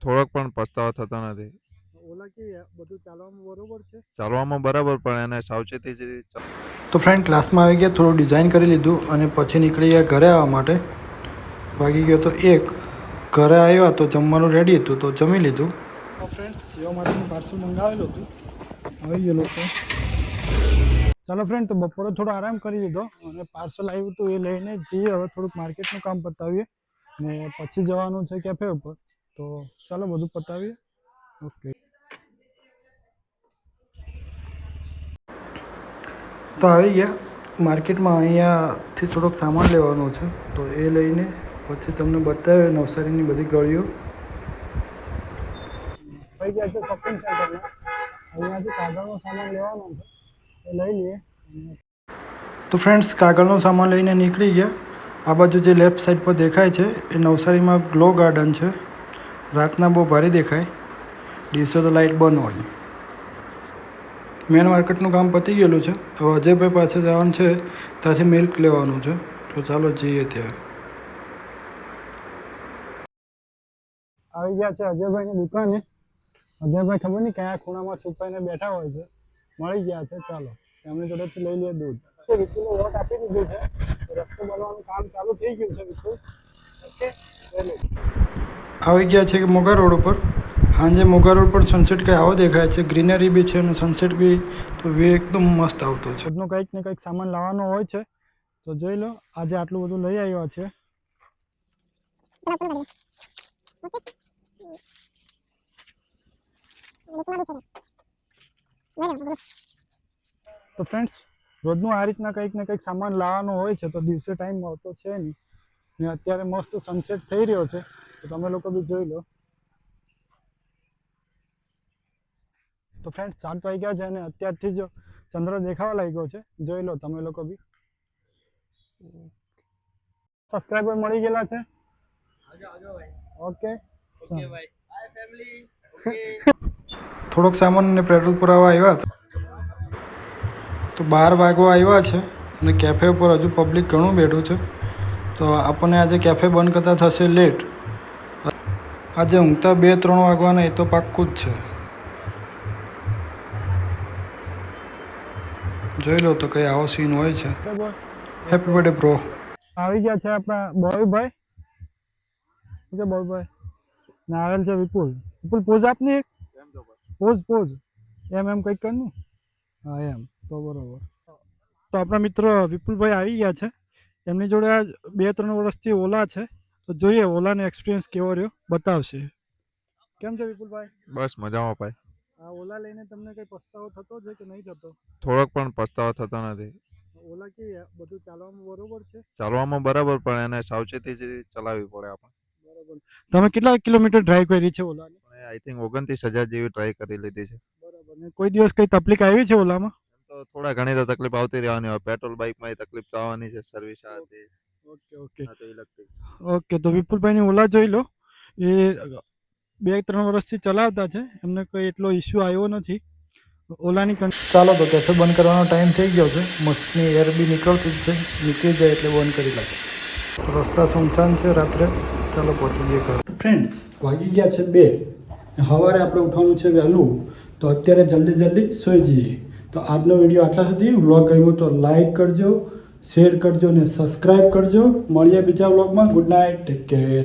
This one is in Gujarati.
થોડોક પણ પસ્તાવો થતો નથી. ઓલા કે બધું ચાલવામાં બરોબર છે? ચાલવામાં બરાબર, પણ એને સાવચેતીથી તો ફ્રેન્ડ ક્લાસમાં આવી ગયા, થોડું ડિઝાઇન કરી લીધું અને પછી નીકળી ગયા ઘરે આવવા માટે. વાગી ગયો તો 1. ઘરે આવ્યા તો જમવાનું રેડી હતું તો જમી લીધું. તો ફ્રેન્ડ્સ જીઓ માટેનું પાર્સલ મંગાવેલું હતું, આવી ગયેલું છે. ચાલો ફ્રેન્ડ, તો બપોરે થોડો આરામ કરી લીધો અને પાર્સલ આવ્યું હતું એ લઈને જઈએ. હવે થોડુંક માર્કેટનું કામ પતાવીએ ને પછી જવાનું છે કેફે ઉપર. તો ચાલો બધું પતાવીએ. ઓકે, તો આવી ગયા માર્કેટમાં. અહીંયાથી થોડોક સામાન લેવાનો છે તો એ લઈને પછી તમને બતાવ્યો નવસારીની બધી ગળીઓ. થઈ ગયા છે શોપિંગ સેન્ટરમાં. અહીંયાથી કાગળનો સામાન લેવાનો છે, એ લઈ લઈએ. તો ફ્રેન્ડ્સ, કાગળનો સામાન લઈને નીકળી ગયા. આ બાજુ જે લેફ્ટ સાઈડ પર દેખાય છે એ નવસારીમાં ગ્લો ગાર્ડન છે. રાતના બહુ ભારે દેખાય, દિવસે તો લાઇટ બંધ હોય. મેન માર્કેટનું કામ પતી ગયેલું છે. હવે અજયભાઈ પાસે જવાનું છે, ત્યાંથી મિલ્ક લેવાનું છે. તો ચાલો જઈએ ત્યાં. આવી ગયા છે અજયભાઈની દુકાને. અજયભાઈ ખબર નહીં કયા ખૂણામાં છુપાઈને બેઠા હોય છે. મળી ગયા છે. ચાલો એમની જોડેથી લઈ લઈએ દૂધ. વિપુલને વોટ આપી દીધું છે. રસ્તો બનવાનું કામ ચાલુ થઈ ગયું છે. વિપુલ ઓકે, આવી ગયા છે મોગા રોડ ઉપર. સાંજે મોગા રોડ પર સનસેટ કંઈ આવો દેખાય છે. ગ્રીનરી બી છે અને સનસેટ બી તો એકદમ મસ્ત આવતો છે. બધું કંઈક ને કંઈક સામાન લાવવાનો હોય છે તો જોઈ લો. આજે આટલું બધું લઈ આવ્યા છે. તો ફ્રેન્ડ્સ, રોજનું આ રીતના કંઈક ને કંઈક સામાન લાવવાનો હોય છે તો દિવસે ટાઈમ મળતો છે નહીં. ને અત્યારે મસ્ત સનસેટ થઈ રહ્યો છે તો તમે લોકો બી જોઈ લો. તો ફ્રેન્ડ્સ, 7 વાગ્યા છે અને અત્યારથી જ ચંદ્ર દેખાવા લાગ્યો છે. જોઈ લો તમે લોકો બી. સબસ્ક્રાઇબર મળી ગયેલા છે. ઓકે, થોડોક સામાન અને પેટ્રોલ પુરાવા આવ્યા હતા. તો 12 વાગવા આવ્યા છે અને કેફે ઉપર હજુ પબ્લિક ઘણું બેઠું છે. તો આપણને આજે કેફે બંધ કરતા થશે લેટ. આજે ઊંઘતા 2-3 વાગવાના એ તો પાક્કું જ છે. જોઈ લો તો કંઈ આવો સીન હોય છે. Happy birthday bro. આવી ગયા છે આપણા બોયભાઈ. ઓકે બોયભાઈ, ને આવેલ છે વિપુલ. વિપુલ પોઝ આપને એક. પોઝ એમ કંઈક કર ને. હા એમ તો બરોબર. તો આપણા મિત્ર વિપુલભાઈ આવી ગયા છે. એમની જોડે આજ 2-3 વર્ષથી ઓલા છે. તો જોઈએ ઓલાનો એક્સપિરિયન્સ કેવો રહ્યો, બતાવશે. કેમ છે વિપુલભાઈ? બસ મજામાં ભાઈ. આ ઓલા લઈને તમને કઈ પસ્તાવો થતો છે કે નહીં થતો? થોડોક પણ પસ્તાવો થતો નથી. ઓલા કે બધું ચાલવામાં બરોબર છે? ચાલવામાં બરાબર, પણ એને સાવચેતીથી ચલાવવી પડે આપણે. બરોબર. તમે કેટલા કિલોમીટર ડ્રાઈવ કરી છે ઓલાને? આઈ થિંક 29,000 જેવી ટ્રાય કરી લીધી છે. બરાબર. ને કોઈ દિવસ કઈ તકલીફ આવી છે ઓલામાં? તો થોડા ઘણી તો તકલીફ આવતી રહેવાની હોય. પેટ્રોલ બાઇકમાં તકલીફ તો આવવાની છે. સર્વિસ આ તે. ઓકે, તો વિપુલભાઈની ઓલા જોઈ લો. એ 2-3 વર્ષથી ચલાવતા છે. એમને કોઈ એટલો ઇસ્યુ આવ્યો નથી ઓલાની. ચાલો તો કેફે બંધ કરવાનો ટાઈમ થઈ ગયો છે. મસ્તની એર બી નીકળતી જ છે. નીકળી જાય એટલે બંધ કરી નાખે. રસ્તા સુમસાન છે રાત્રે. ચાલો પહોંચી જઈએ ઘર. ફ્રેન્ડ્સ, વાગી ગયા છે 2. સવારે આપણે ઉઠવાનું છે વહેલું. તો અત્યારે જલ્દી સૂઈ જઈએ. તો આજનો વિડીયો આટલા સુધી. વ્લોગ ગમ્યો તો લાઈક કરજો, શેર કરજો અને સબસ્ક્રાઈબ કરજો. મળીએ બીજા વ્લોગમાં. Good night, take care.